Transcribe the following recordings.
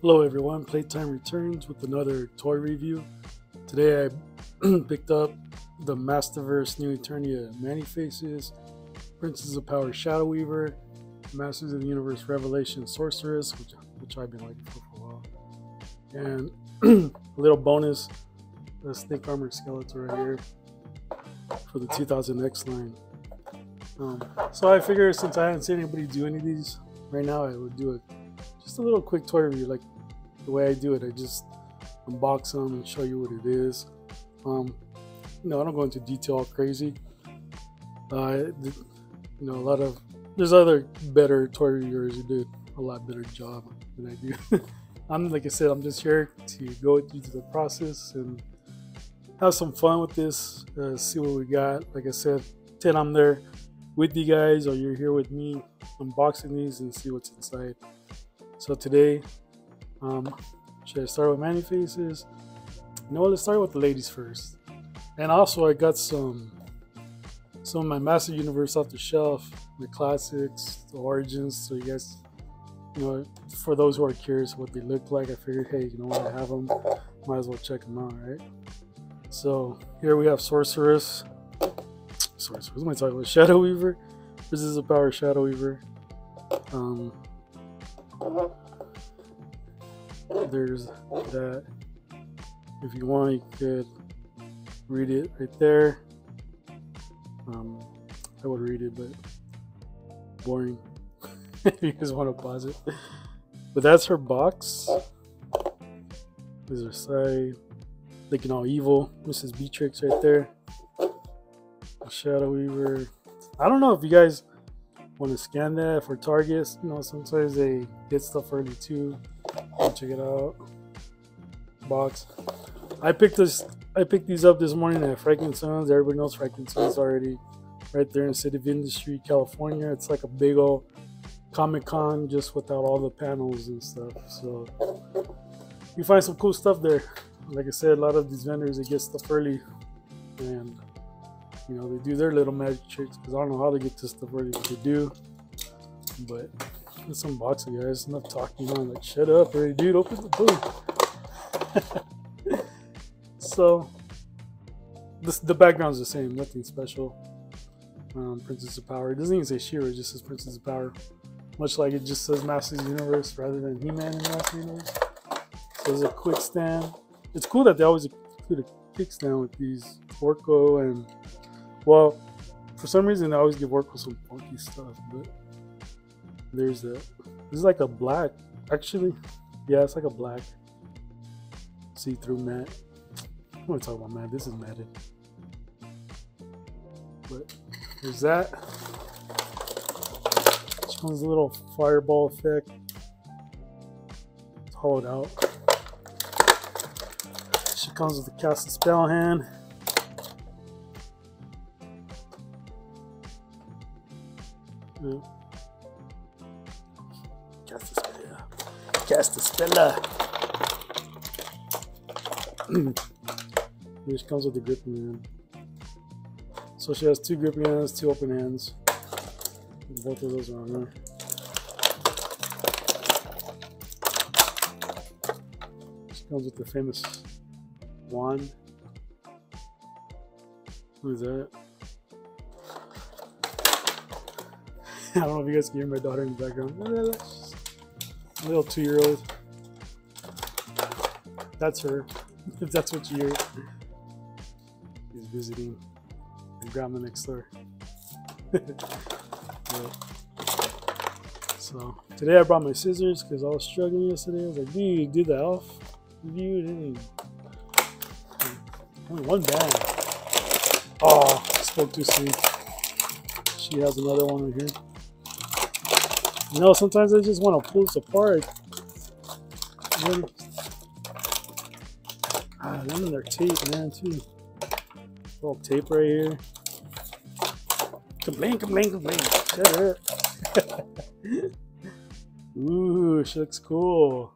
Hello everyone, Playtime returns with another toy review. Today I picked up the Masterverse New Eternia Mani-Faces, Princess of Power Shadow Weaver, Masters of the Universe Revelation Sorceress, which I've been waiting for a while, and a little bonus, the Snake Armor Skeletor right here for the 2000X line. So I figured since I haven't seen anybody do any of these right now, I would do just a little quick toy review. Like the way I do it, I just unbox them and show you what it is. I don't go into detail crazy. There's other better toy reviewers who did a lot better job than I do. Like I said, I'm just here to go through the process and have some fun with this, see what we got. Like I said, pretend I'm there with you guys, or you're here with me unboxing these and see what's inside. So today, should I start with Mani-Faces? No, let's start with the ladies first. And also, I got some of my Master Universe off the shelf, the classics, the origins. So you guys, for those who are curious what they look like, I figured, hey, when I have them, might as well check them out, right? So here we have Sorceress. What am I talking about? Shadow Weaver. This is a Power Shadow Weaver. There's that. If you want, you could read it right there. I would read it, but boring. If you guys want to pause it. But that's her box. There's her side. Looking all evil. Mrs. Beatrix right there. Shadow Weaver. I don't know if you guys want to scan that for Targets. Sometimes they get stuff early too. Check it out. Box. I picked these up this morning at Frankenstein's. Everybody knows Frankenstein's already, right there in City of Industry, California. It's like a big old Comic-Con just without all the panels and stuff. So you find some cool stuff there. Like I said, a lot of these vendors, they get stuff early, and they do their little magic tricks, because I don't know how they get this stuff early, but they do. But let's unbox it, guys. Enough talking. Like, shut up, already, dude. Open the boot. So the background's the same, nothing special. Princess of Power. It doesn't even say She-Ra, it just says Princess of Power. Much like it just says Masters of the Universe rather than He-Man in Masters of the Universe. So there's a quick stand. It's cool that they always include a kickstand with these Orko, and well, for some reason they always give Orko some funky stuff, but there's that. This is like a black, actually. Yeah, it's like a black see-through mat. I'm gonna talk about mat. This is matted. But there's that. This one's a little fireball effect. It's hollowed out. She comes with a cast a spell hand. Yeah. Cast a spell. Here she comes with the gripping hand. So she has two gripping hands, two open hands. Both of those are on there. She comes with the famous wand. What is that? I don't know if you guys can hear my daughter in the background. A little 2-year-old. That's her. If that's what you hear. She's visiting her grandma next door. So today I brought my scissors because I was struggling yesterday. I was like, dude, you did the elf review? It didn't. Only one bag. Oh, I spoke too soon. She has another one right here. Sometimes I just want to pull this apart. Them and their tape, man, too. Little tape right here. Complain. Shut up. Ooh, she looks cool.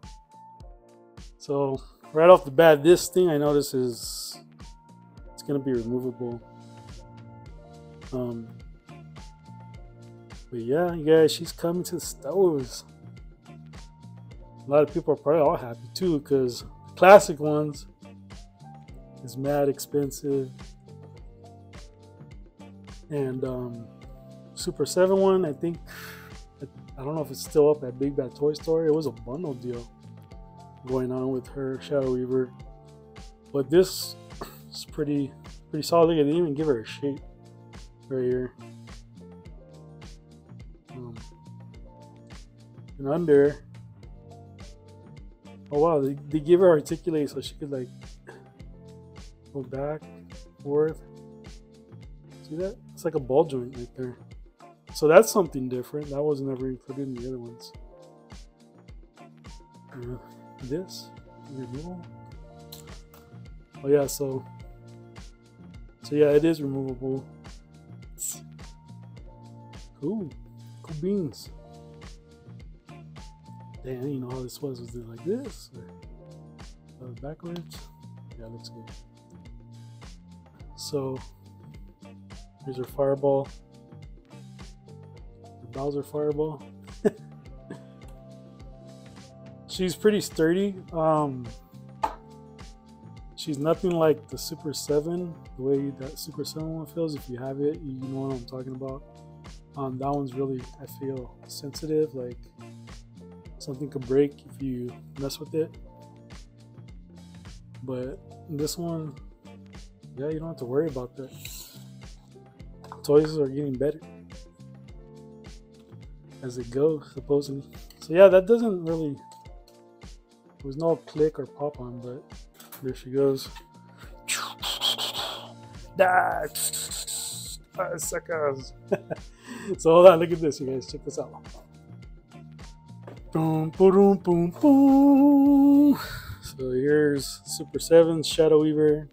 So, right off the bat, this thing I notice it's going to be removable. But yeah, you guys, she's coming to the stores. A lot of people are probably all happy too, because classic ones is mad expensive. And Super 7 one, I think, I don't know if it's still up at Big Bad Toy Store. It was a bundle deal going on with her Shadow Weaver. But this is pretty solid. They didn't even give her a shape right here. And under, oh wow, they gave her articulate so she could like go back, forth. See that? It's like a ball joint right there. So that's something different. That wasn't ever included in the other ones. This removable. Oh yeah, so yeah, it is removable. Cool beans. Damn, I didn't know how this was. Was it like this or backwards? Yeah, looks good. So here's her fireball. The Bowser fireball. She's pretty sturdy. She's nothing like the Super 7, the way that Super 7 one feels. If you have it, you know what I'm talking about. That one's really, I feel, sensitive. Like something could break if you mess with it. But this one, yeah, you don't have to worry about that. Toys are getting better as it goes, supposedly. So yeah, that doesn't really, there's no click or pop on, but there she goes. Suckers. So hold on, look at this, you guys. Check this out. Boom, boom, boom, boom. So here's Super 7's Shadow Weaver.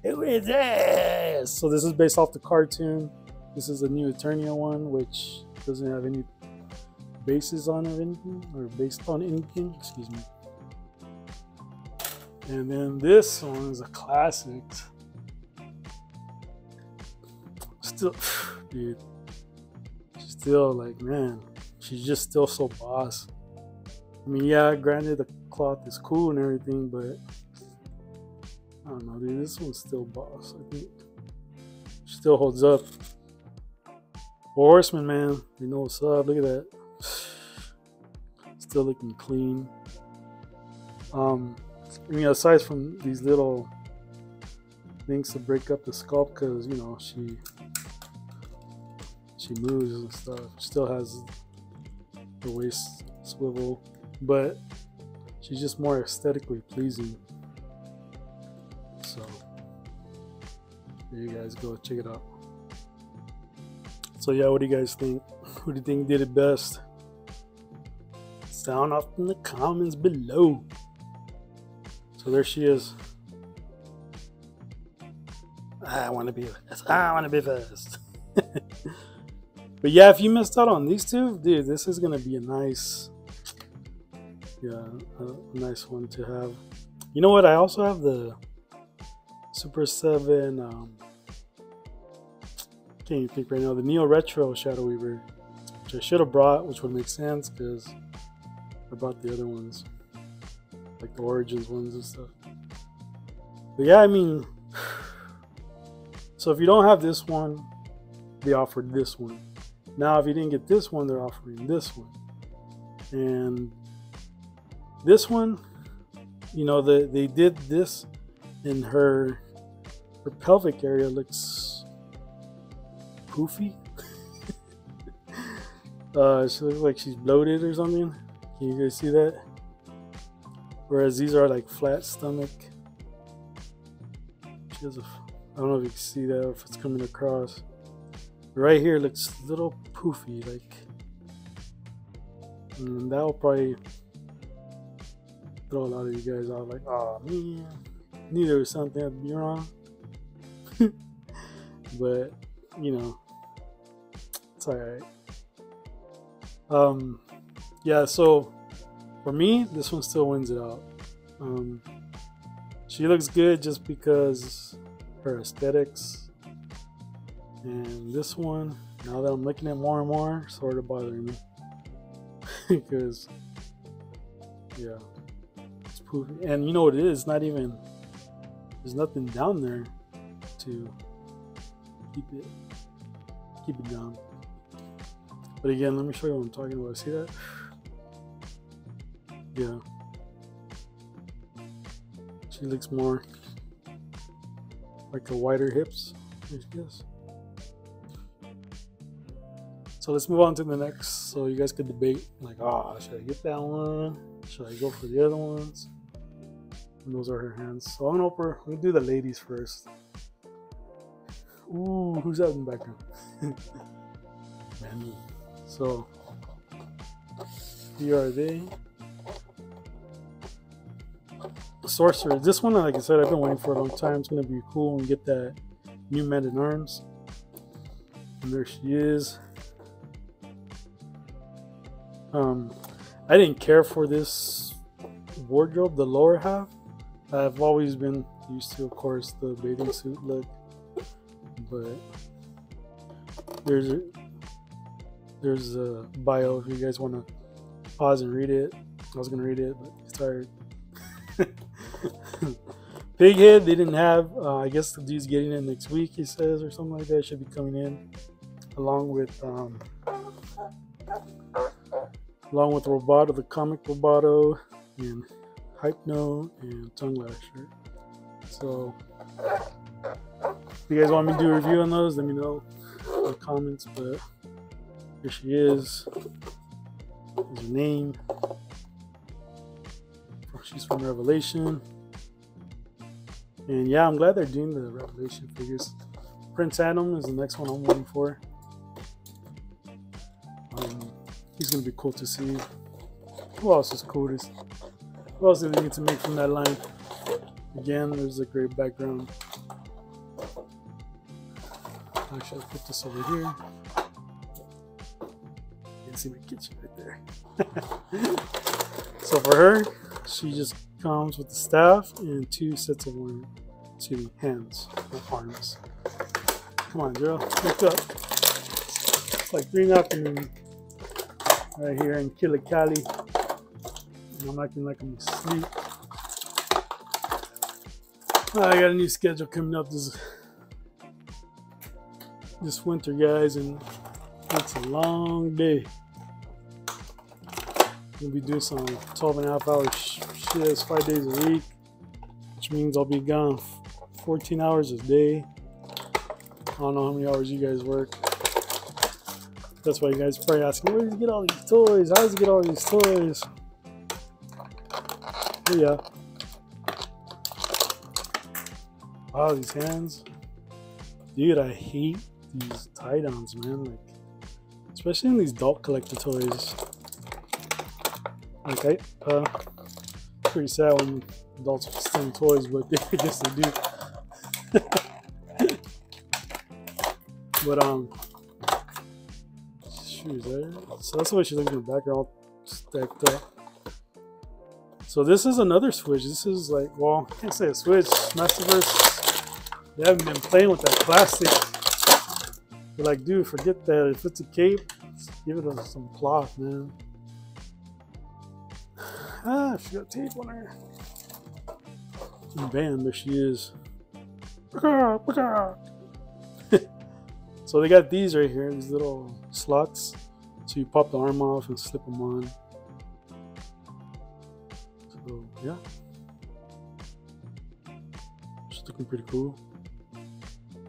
Who is this? So this is based off the cartoon. This is a new Eternia one, which doesn't have any bases on or anything, or based on anything. Excuse me. And then this one is a classic. Still, dude, she's still like, man, she's just still so boss. I mean, yeah, granted the cloth is cool and everything, but I don't know, dude, this one's still boss. I think she still holds up. Horseman, man, you know what's up. Look at that. Still looking clean. I mean, aside from these little things to break up the sculpt, because, you know, she moves and stuff. She still has the waist swivel, but she's just more aesthetically pleasing. So there you guys go, check it out. So yeah, what do you guys think? Who do you think did it best? Sound off in the comments below. So there she is. I want to be fast. I want to be fast. But yeah, if you missed out on these two, dude, this is gonna be a nice, yeah, a nice one to have. You know what? I also have the Super 7. Can't even think right now. The Neo Retro Shadow Weaver, which I should have brought, which would make sense because I brought the other ones, like the Origins ones and stuff. But yeah, I mean, so if you don't have this one, they offered this one. Now, if you didn't get this one, they're offering this one. And this one, you know, they did this in her pelvic area. Looks poofy. She looks like she's bloated or something. Can you guys see that? Whereas these are like flat stomach. She has a, I don't know if you can see that or if it's coming across. Right here looks a little poofy, like, and that will probably throw a lot of you guys out, like, oh man, knew there was something I'd be wrong. But you know, it's alright. Yeah, so for me, this one still wins it out. She looks good just because her aesthetics. And this one, now that I'm looking at more and more, sort of bothering me. Because Yeah, it's poofy. And you know what it is? Not even, there's nothing down there to keep it down. But again, let me show you what I'm talking about. See that? Yeah. She looks more like the wider hips, I guess. So let's move on to the next. So you guys could debate, like, should I get that one? Should I go for the other ones? And those are her hands. So I'm gonna do the ladies first. Ooh, who's out in the background? Man. So here are they. Sorceress. This one, like I said, I've been waiting for a long time. It's gonna be cool when we get that new Man at Arms. And there she is. I didn't care for this wardrobe, the lower half. I've always been used to, of course, the bathing suit look, but there's a bio if you guys want to pause and read it. I was gonna read it, but it's tired. Big head they didn't have. I guess the dude's getting it next week, he says, or something like that. Should be coming in along with Roboto, the comic Roboto, and Hypno, and Tongue Lasher. So if you guys want me to do a review on those, let me know in the comments. But here she is. Here's her name. She's from Revelation. And yeah, I'm glad they're doing the Revelation figures. Prince Adam is the next one I'm waiting for. He's gonna be cool to see. Who else is cool? Who else do they need to make from that line? Again, there's a great background. Actually, I'll put this over here. You can see my kitchen right there. So for her, she just comes with the staff and 2 sets of hands or arms. Come on, girl, wake up. It's like 3 in the afternoon right here in Killicali. And I'm acting like I'm asleep. I got a new schedule coming up this winter, guys, and it's a long day. We'll be doing some 12.5-hour shifts 5 days a week, which means I'll be gone 14 hours a day. I don't know how many hours you guys work. That's why you guys are probably asking, where does he get all these toys? How does he get all these toys? But yeah. Wow, these hands. Dude, I hate these tie-downs, man. Like, especially in these adult collector toys. Okay, pretty sad when adults are stealing toys, but I guess they do. But shoes there. So that's the way she looks in the background, all stacked up. So this is another Switch. This is like, well, I can't say a Switch. Masterverse. They haven't been playing with that plastic. They're like, dude, forget that. If it's a cape, give it some cloth, man. She got tape on her. And bam, there she is. So they got these right here, these little slots. So you pop the arm off and slip them on. So yeah, she's looking pretty cool.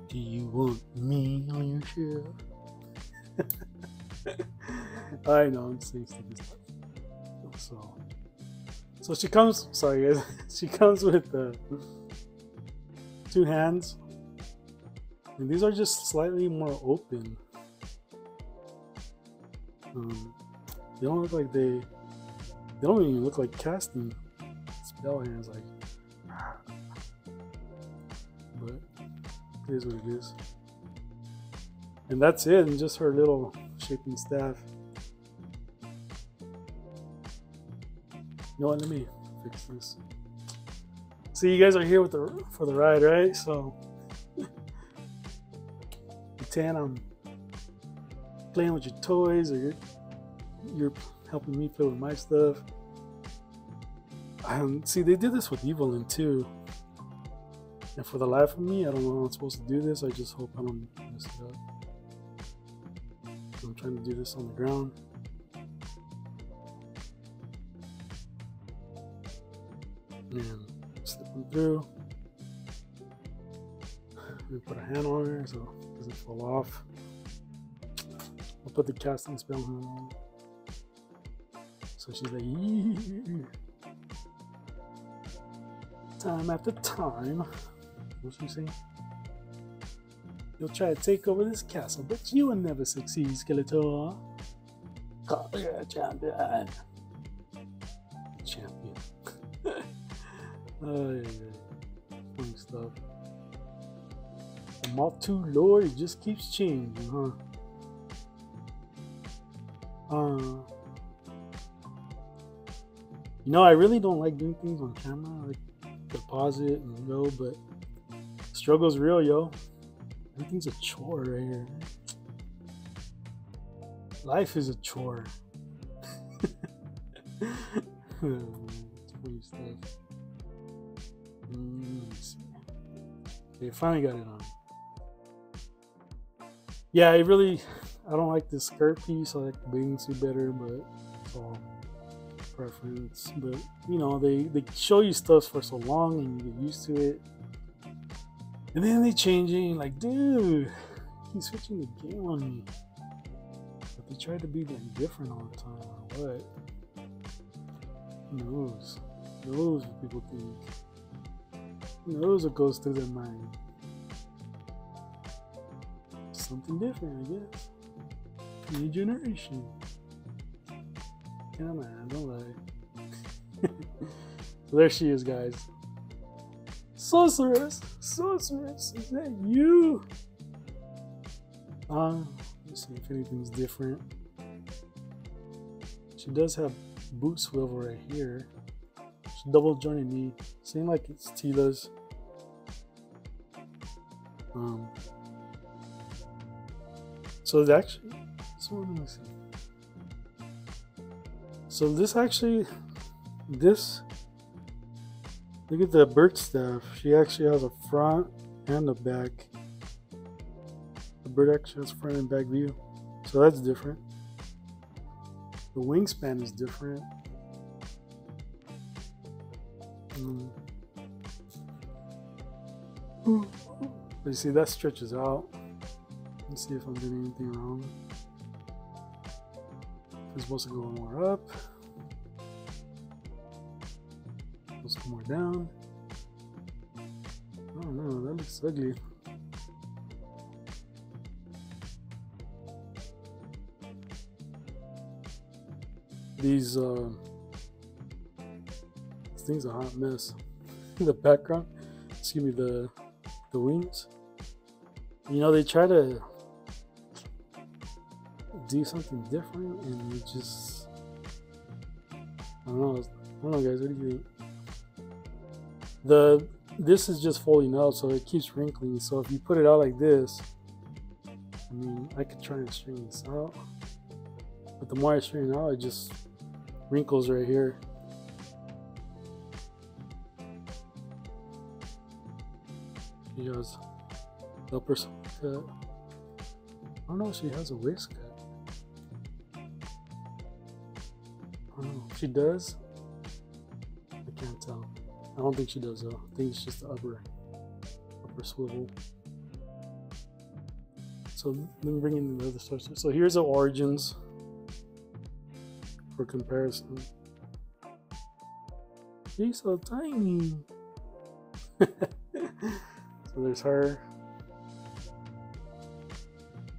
Do you want me on your shelf? I know, I'm saying stupid stuff. So she comes, sorry guys, she comes with 2 hands. And these are just slightly more open. They don't look like they don't even look like casting spell hands, like. But it is what it is. And that's it, and just her little shaping staff. You know what? Let me fix this. See, you guys are here for the ride, right? So pretend I'm playing with your toys, or you're helping me play with my stuff. See, they did this with Evelyn too. And for the life of me, I don't know how I'm supposed to do this. I just hope I don't mess it up. I'm trying to do this on the ground. And slip them through. And put a hand on her so it doesn't fall off. I'll put the casting spell on. So she's like, yeah. Time after time. What's she saying? You'll try to take over this castle, but you will never succeed, Skeletor. Call your champion. Champion. Oh, yeah. Funny stuff. The MOTU lore just keeps changing, huh? You know, I really don't like doing things on camera. Like, pause it and go, but struggle's real, yo. Everything's a chore right here. Life is a chore. It's funny stuff. Let's see. Okay, finally got it on. Yeah, I don't like this skirt piece. I like the bathing suit better, but it's all preference. But you know, they show you stuff for so long and you get used to it, and then they change it. And like, dude, keep switching the game on me. But they try to be like different all the time, or what? Who knows? Who knows what people think? Who knows what goes through their mind? Something different, I guess. New generation. Come on, don't lie. There she is, guys. Sorceress! Sorceress! Is that you? Let's see if anything's different. She does have boot swivel right here. She double jointed knee. Same like it's Tila's. So it's actually, let me see. So this actually, look at the bird staff. She actually has a front and a back. The bird actually has front and back view. So that's different. The wingspan is different. You see, that stretches out. Let's see if I'm doing anything wrong. It's supposed to go more up. Supposed to go more down. Oh no, that looks ugly. These this thing's a hot mess. The background, excuse me, the wings. You know, they try to do something different and it just, I don't know guys, what do you think? This is just folding out, so it keeps wrinkling. So if you put it out like this, I mean, I could try and straighten this out, but the more I straighten it out, it just wrinkles right here. She has the upper cut. I don't know if she has a waist cut. I don't know. She does. I can't tell. I don't think she does though. I think it's just the upper swivel. So let me bring in the other stuff. So here's the origins for comparison. She's so tiny. So there's her.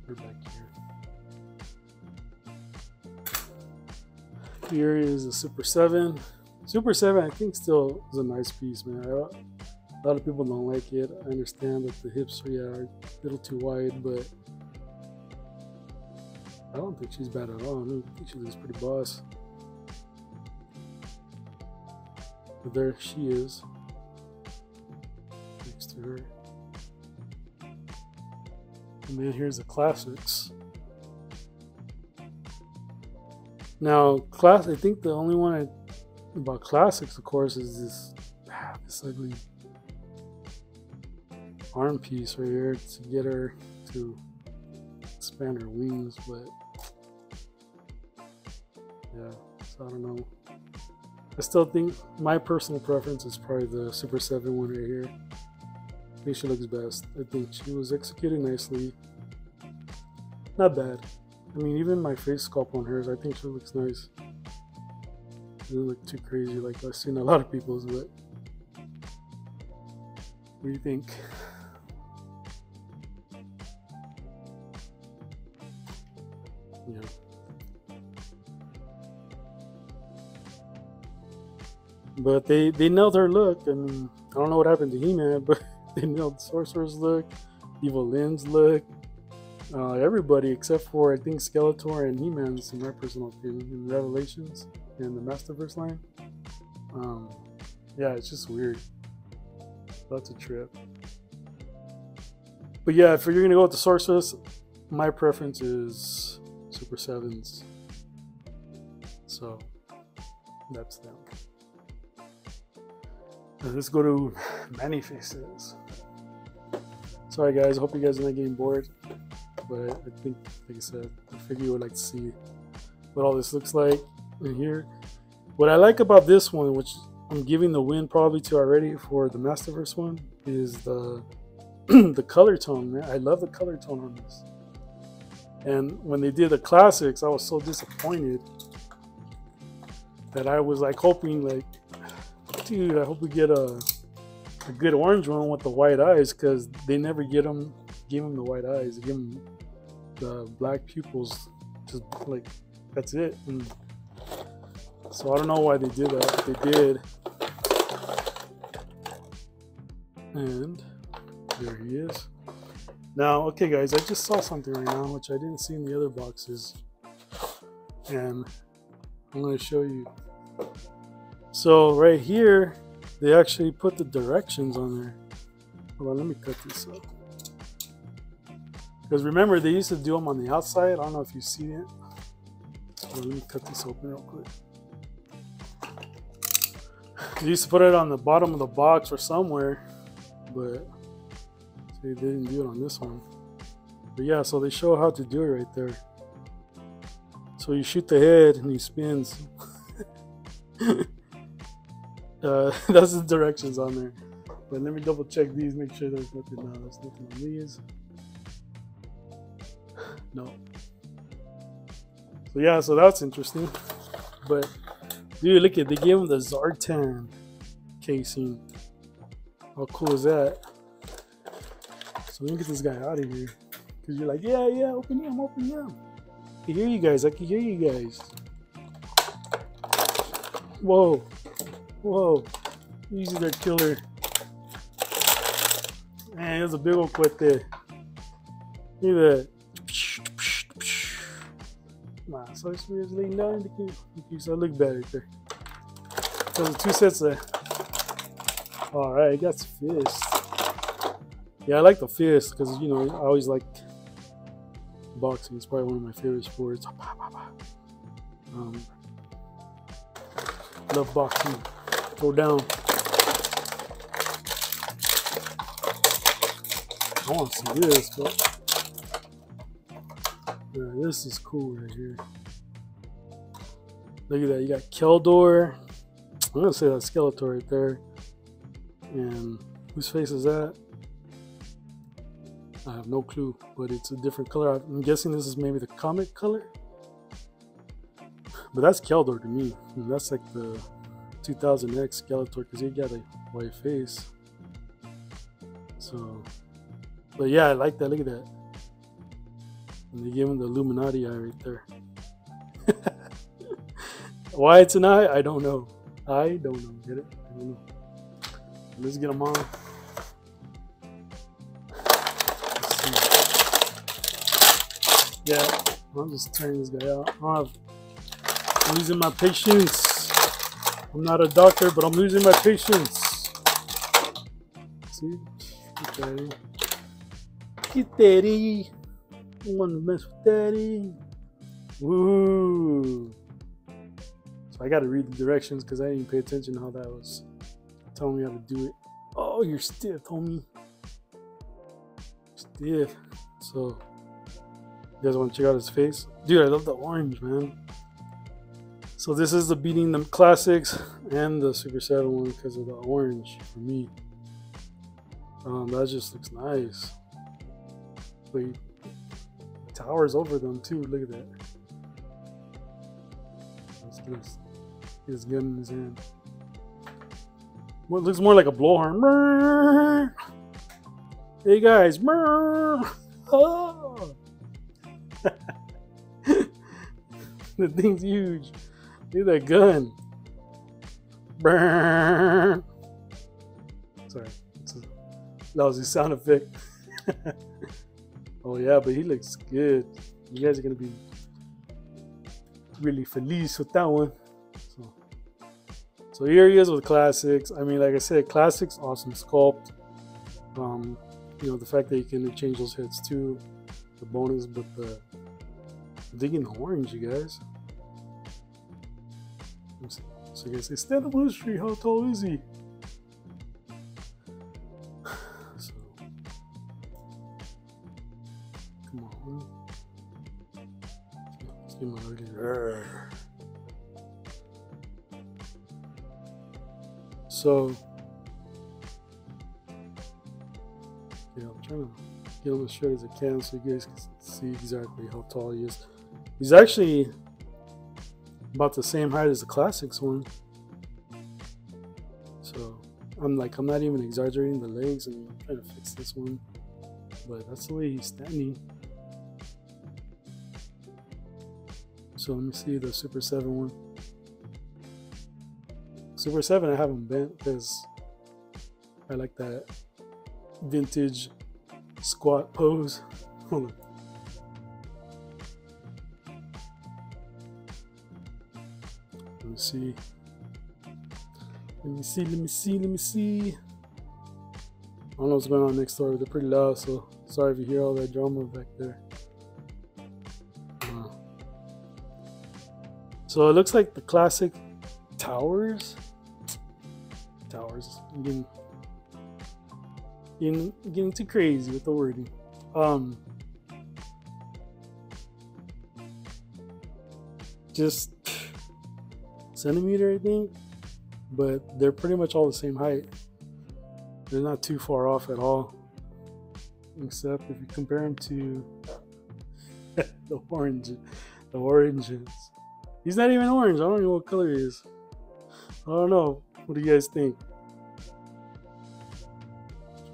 Her back here. Here is a Super 7. Super 7, I think, still is a nice piece, man. A lot of people don't like it. I understand that the hips are a little too wide, but I don't think she's bad at all. I think she looks pretty boss. But there she is, next to her. And then here's the classics. Now, I think the only one about classics, of course, is this ugly arm piece right here to get her to expand her wings, but yeah, so I don't know. I still think my personal preference is probably the Super 7 one right here. I think she looks best. I think she was executed nicely. Not bad. I mean, even my face sculpt on hers, I think she looks nice. It doesn't look too crazy like I've seen a lot of people's, but what do you think? Yeah. But they nailed her look. I mean, I don't know what happened to He-Man, but they nailed Sorceress look, Evil Lynn's look, everybody except for I think Skeletor and He-Man's, in my personal opinion, in Revelations and the Masterverse line. Yeah, it's just weird. That's a trip. But yeah, if you're gonna go with the Sorceress, my preference is Super 7s. So that's them. Let's go to Many Faces. Sorry guys, I hope you guys are not getting bored, but I think, like I said, I figure you would like to see what all this looks like in here. What I like about this one, which I'm giving the win probably to already for the Masterverse one, is the the color tone, man. I love the color tone on this. And when they did the classics, I was so disappointed that I was like hoping, like, dude, I hope we get a good orange one with the white eyes, because they never give him the white eyes. They give him the black pupils, just like that's it. And so I don't know why they did that, but they did. And there he is. Now, okay guys, I just saw something right now which I didn't see in the other boxes, and I'm going to show you. So right here, they actually put the directions on there. Hold on, let me cut this up. Because remember, they used to do them on the outside. I don't know if you've seen it. Let me cut this open real quick. They used to put it on the bottom of the box or somewhere, but they didn't do it on this one. But yeah, so they show how to do it right there. So you shoot the head and he spins. That's the directions on there. But let me double check these, make sure there's nothing. No, there's nothing on these. No. So yeah, so that's interesting. But dude, look at, they gave him the Zartan casing. How cool is that? So let me get this guy out of here. Cause you're like, yeah, open him. I can hear you guys. Whoa. Easy there, killer. Man, there's a big old quit there. Look at that. Nah, so it's laying down in the key. Okay, so I look better right there. So there's two sets there. Alright, I got fist. Yeah, I like the fist because, you know, I always like boxing. It's probably one of my favorite sports. Love boxing. Go down. I want to see this, but yeah, this is cool right here. Look at that. You got Keldor. I'm gonna say that's Skeletor right there. And whose face is that? I have no clue, but it's a different color. I'm guessing this is maybe the comic color. But that's Keldor to me. And that's like the 2000X Skeletor because he got a white face. So, but yeah, I like that. Look at that. And they gave him the Illuminati eye right there. Why it's an eye, I don't know. I don't know. Get it? I don't know. Let's get them on. Yeah, I'm just tearing this guy out. I'm losing my patience. I'm not a doctor, but I'm losing my patience. See? Get daddy. Get daddy. I want to mess with daddy. Woo. So I got to read the directions because I didn't pay attention to how that was telling me how to do it. Oh, you're stiff, homie. Stiff. So, you guys want to check out his face? Dude, I love the orange, man. So this is the beating the classics and the Super 7 one because of the orange for me. That just looks nice. But he towers over them too. Look at that. Let's get his gun in his hand. Well, it looks more like a blowhorn. Hey guys. Oh. The thing's huge. Look at that gun. Sorry, it's a lousy sound effect. Oh yeah, but he looks good. You guys are gonna be really feliz with that one. So here he is with classics. I mean, like I said, classics, awesome sculpt. You know, the fact that you can change those heads too, the bonus, but the digging the orange, you guys. So you guys say, stand up on the street, how tall is he? So, come on. Let's get my ugly. So, yeah, I'm trying to get him as straight as I can so you guys can see exactly how tall he is. He's actually about the same height as the classics one. So I'm not even exaggerating the legs, and I'm trying to fix this one, but that's the way he's standing. So let me see the Super 7 one. Super 7 I haven't bent because I like that vintage squat pose. Hold on. Let me see. Let me see. I don't know what's going on next door. They're pretty loud, so sorry if you hear all that drama back there. So it looks like the classic towers. I'm getting too crazy with the wording. Just centimeter, I think, but they're pretty much all the same height. They're not too far off at all, except if you compare them to the oranges. He's not even orange. I don't know what color he is. I don't know. What do you guys think?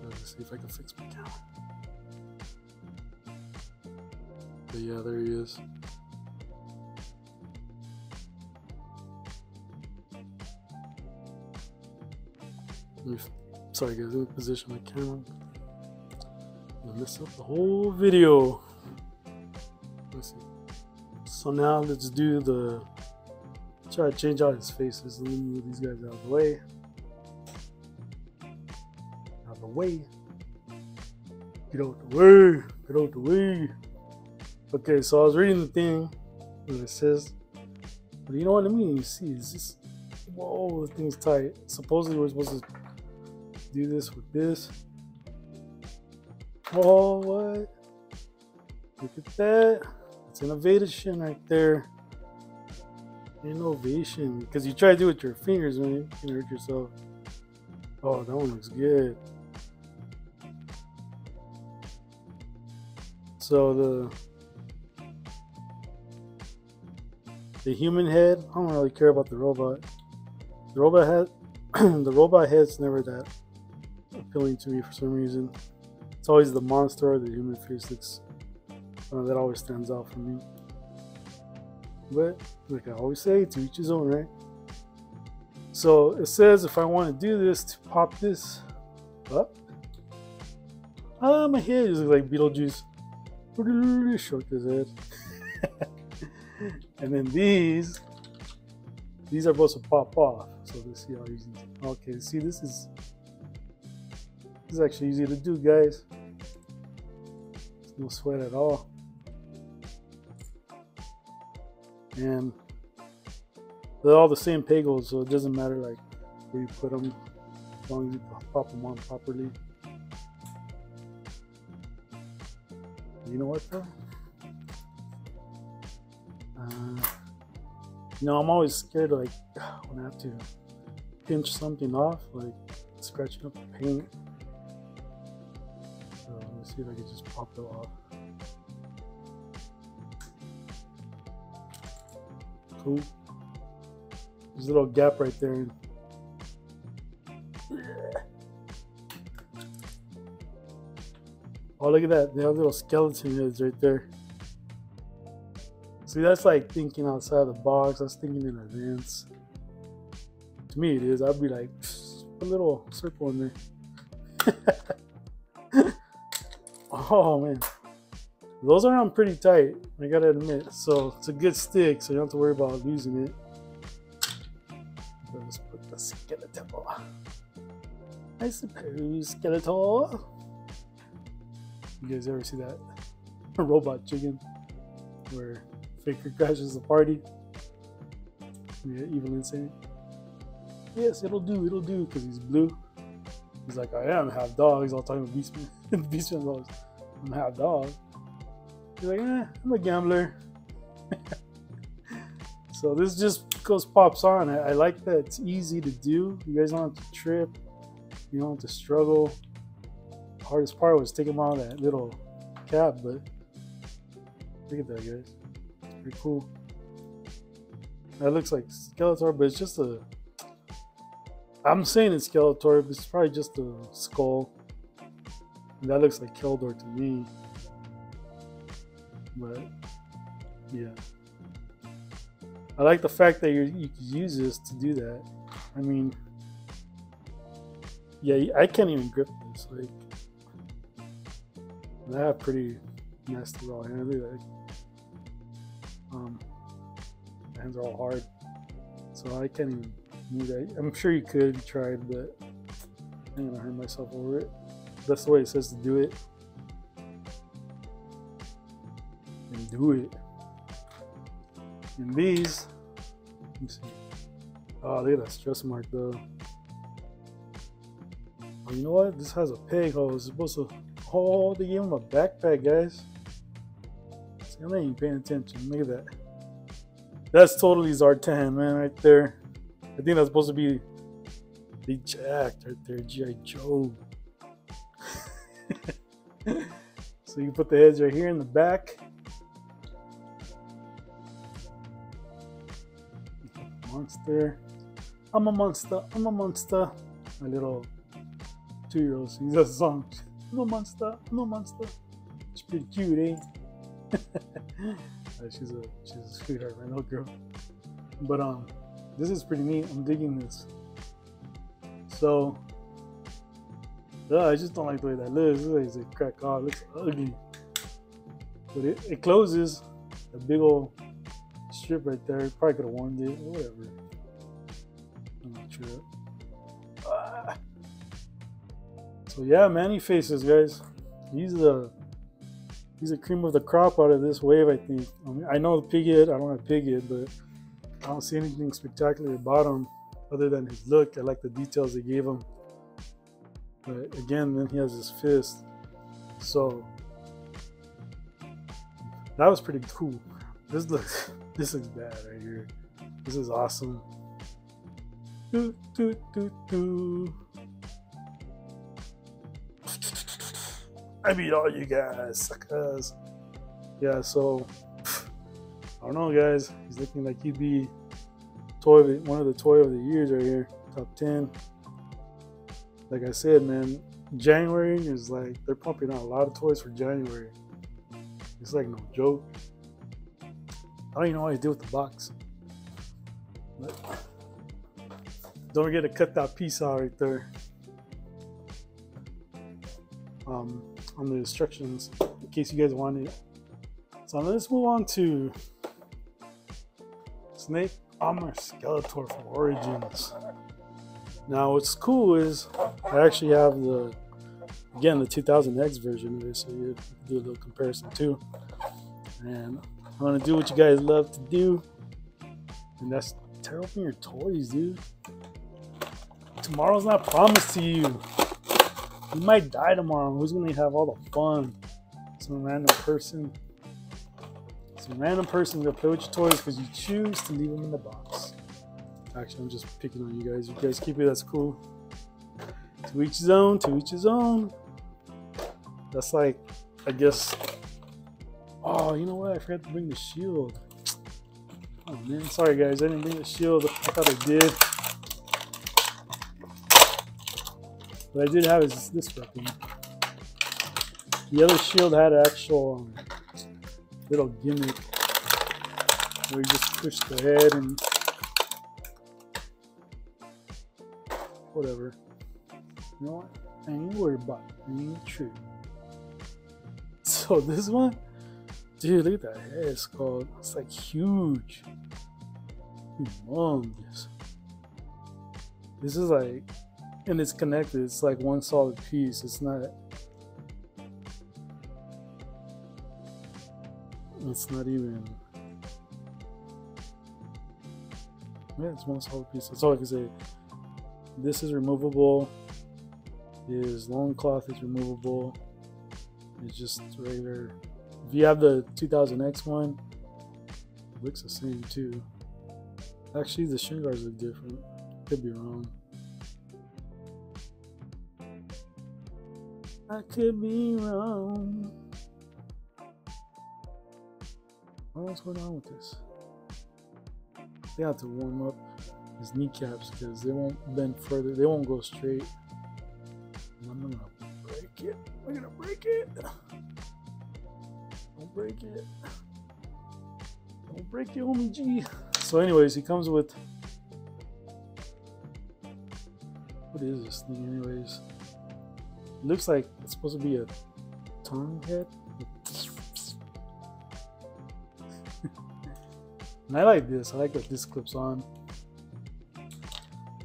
Let's see if I can fix my camera. But yeah, there he is. Sorry guys, let me position my camera. I messed up the whole video. Let's see. So now let's do try to change out his faces. Let me move these guys out of the way. Out of the way. Get out the way. Get out the way. Okay, so I was reading the thing and it says, but you know what I mean? You see, it's just, whoa, the thing's tight. Supposedly we're supposed to do this with this. Oh, what? Look at that. It's innovation right there. Innovation. Because you try to do it with your fingers, man, you can hurt yourself. Oh, that one looks good. So the human head, I don't really care about the robot. The robot head, the robot head's never that appealing to me for some reason. It's always the monster or the human face looks that always stands out for me. But like I always say, to each his own, right? So it says if I want to do this, to pop this up. My head is like Beetlejuice. Shook his head. And then these are supposed to pop off. So let's see how easy. Okay, see, this is actually easy to do, guys. There's no sweat at all. And They're all the same pegos, so it doesn't matter like where you put them, as long as you pop them on properly. You know what though? You know, I'm always scared like when I have to pinch something off, like scratching up the paint. So let me see if I can just pop it off. Cool. There's a little gap right there. Oh, look at that. They have little skeleton heads right there. See, that's like thinking outside the box. That's thinking in advance. To me, it is. I'd be like, put a little circle in there. Oh, man. Those are on pretty tight, I gotta admit. So it's a good stick, so you don't have to worry about losing it. Let's put the Skeletor. I suppose, Skeletor. You guys ever see that Robot Chicken where Faker crashes the party? Yeah, Evil Insane. Yes, it'll do, because he's blue. He's like, I am half dog. He's all talking about Beastman. Beastman goes, I'm half dog. He's like, I'm a gambler. So this just pops on. I like that it's easy to do. You guys don't have to trip. You don't have to struggle. The hardest part was taking out that little cap, but look at that, guys. It's pretty cool. That looks like Skeletor, but it's just a... I'm saying it's Skeletor, but it's probably just a skull. And that looks like Keldor to me. But, yeah. I like the fact that you can use this to do that. I mean, yeah, I can't even grip this. Like, I have pretty nasty raw hands. Look at that. Hands are all hard, so I can't even move that. I'm sure you could try it, but I'm gonna hurt myself over it. That's the way it says to do it. And do it. And these, let me see. Oh, look at that stress mark though. Oh, you know what? This has a peg hole. It's supposed to. Oh, they gave him a backpack, guys. See, I'm not even paying attention. Look at that. That's totally Zartan, man, right there. I think that's supposed to be Big Jack right there, G.I. Joe. So you put the heads right here in the back. Monster. I'm a monster. I'm a monster. My little 2-year-old sings that song. I'm a monster. I'm a monster. She's pretty cute, eh? She's a sweetheart, man, little girl. But this is pretty neat. I'm digging this. So, I just don't like the way that looks. It looks like a crack off. It looks ugly. But it closes. A big old strip right there. Probably could have warmed it or whatever. I'm not sure. So yeah, Man-E-Faces, guys. He's a cream of the crop out of this wave, I think. I mean, I know the Pighead. I don't have Pighead, but I don't see anything spectacular about him other than his look. I like the details they gave him. But again, then he has his fist. So that was pretty cool. This looks bad right here. This is awesome. I beat all you guys, suckers. Yeah, so I don't know, guys. He's looking like he'd be one of the toy of the years right here, top 10. Like I said, man, January is like they're pumping out a lot of toys for January. It's like no joke. I don't even know what to do with the box. But don't forget to cut that piece out right there. On the instructions, in case you guys want it. So let's move on to Snake Armor Skeletor from Origins. Now what's cool is I actually have the 2000X version of this, so you can do a little comparison too. And I'm gonna do what you guys love to do, and that's tear open your toys, dude. Tomorrow's not promised to you. You might die tomorrow. Who's gonna have all the fun? Some random person. Some random person gonna play with your toys because you choose to leave them in the box. Actually, I'm just picking on you guys. You guys keep it, that's cool. To each his own, to each his own. That's like, I guess. Oh, you know what? I forgot to bring the shield. Oh man, sorry guys, I didn't bring the shield. I thought I did. What I did have is this weapon. The other shield had an actual little gimmick where you just push the head and whatever. You know what? I ain't worried about it. It ain't true. So this one, dude, look at that head. It's called. It's like huge, humongous. This is like, and it's connected. It's like one solid piece. It's not. It's not even. Yeah, it's one solid piece. That's all I can say. This is removable. His loincloth is removable. It's just regular. If you have the 2000X one, it looks the same too. Actually, the shin guards look different. Could be wrong. I could be wrong. What's going on with this? They have to warm up his kneecaps because they won't bend further. They won't go straight. And I'm gonna break it. We're gonna break it. Don't break it. Don't break it, homie G. So anyways, he comes with, what is this thing anyways? It looks like it's supposed to be a tongue head. And I like this. I like that this clips on.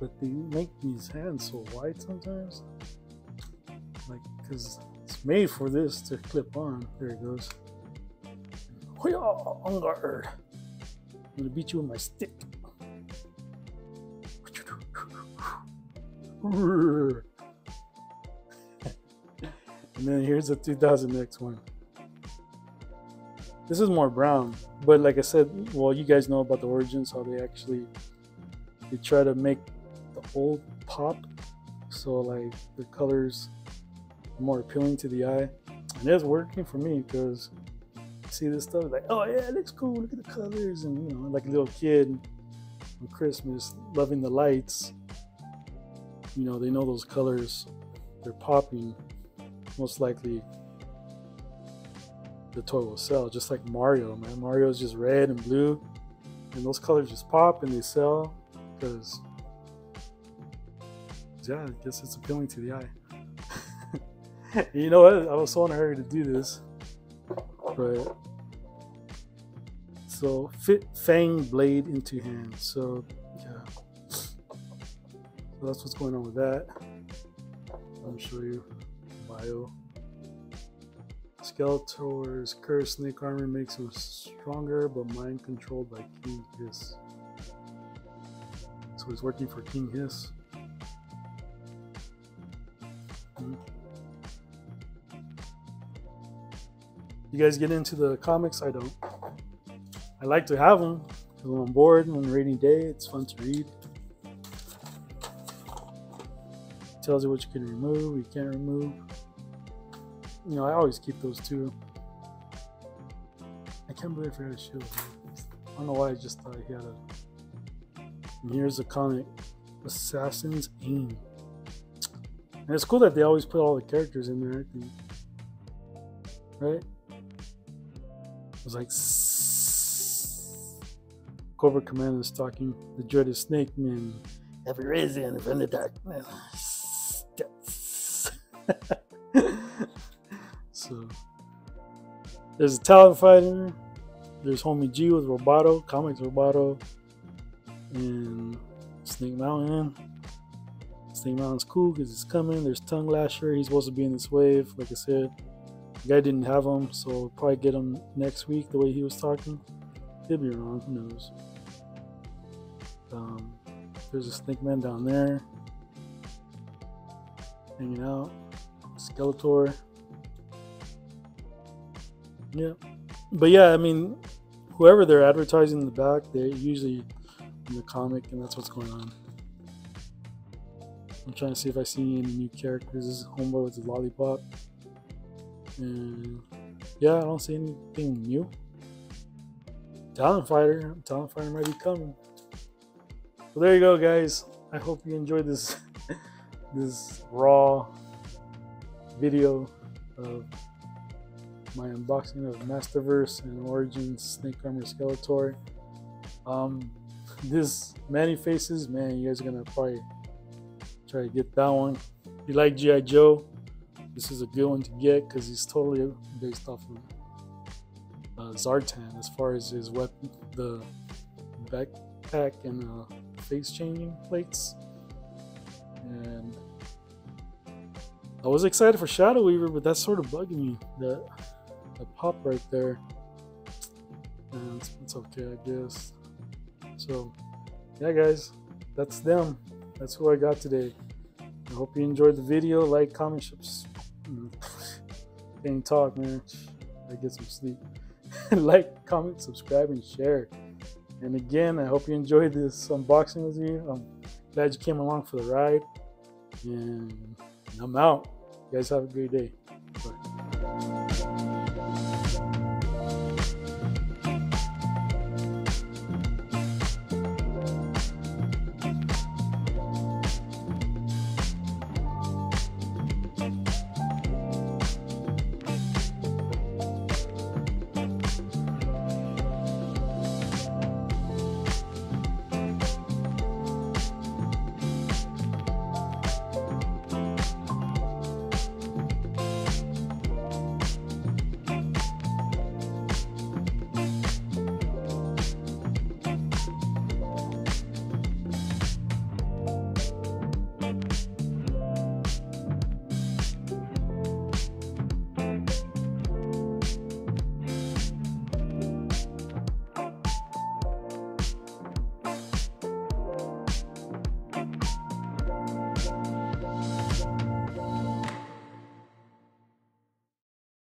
But they make these hands so wide sometimes. Like, because it's made for this to clip on. There it goes. On guard. I'm gonna beat you with my stick. And then here's the 2000X one. This is more brown, but like I said, well, you guys know about the origins, how they try to make the old pop, so like the colors are more appealing to the eye, and it's working for me because see this stuff like, oh yeah, it looks cool, look at the colors, and you know, like a little kid on Christmas loving the lights, you know, they know those colors, they're popping, most likely the toy will sell, just like Mario, man. Mario is just red and blue, and those colors just pop and they sell because, yeah, I guess it's appealing to the eye. You know what? I was so in a hurry to do this, but so fit Fang blade into hand. So yeah, so that's what's going on with that. Let me show you bio. Skeletor's cursed snake armor makes him stronger, but mind controlled by King Hiss. So he's working for King Hiss. You guys get into the comics? I don't. I like to have them because when I'm bored on a rainy day, it's fun to read. It tells you what you can remove, you can't remove. You know, I always keep those too. I can't believe I had a shield. I don't know why I just thought he had a. And here's a comic, Assassin's Aim. And it's cool that they always put all the characters in there, I think. Right? It was like Cobra Commander stalking the dreaded snake man. Have risen from the darkness. So there's a Talon fighter. There's Homie G with Roboto, Comics Roboto, and Snake Mountain. Snake Mountain's cool because it's coming. There's Tongue Lasher. He's supposed to be in this wave. Like I said, the guy didn't have him, so we'll probably get him next week the way he was talking. Could be wrong. Who knows? There's a Snake Man down there hanging out. Skeletor. Yeah. But yeah, I mean, whoever they're advertising in the back, they're usually in the comic, and that's what's going on. I'm trying to see if I see any new characters. This is Homeboy with the lollipop. And yeah, I don't see anything new. Talent Fighter might be coming. So there you go, guys. I hope you enjoyed this this raw video of my unboxing of Masterverse and Origins Snake Armor Skeletor. This Manny Faces, man, you guys are gonna probably try to get that one. If you like G.I. Joe, this is a good one to get because he's totally based off of Zartan as far as his weapon, the backpack and face changing plates. And I was excited for Shadow Weaver, but that's sort of bugging me, that pop right there. And it's okay, I guess. So yeah, guys, that's them. That's who I got today. I hope you enjoyed the video. Like, comment, can't talk, man. I get some sleep. Like, comment, subscribe, and share. And again, I hope you enjoyed this unboxing with me. I'm glad you came along for the ride. And I'm out. You guys have a great day. Bye.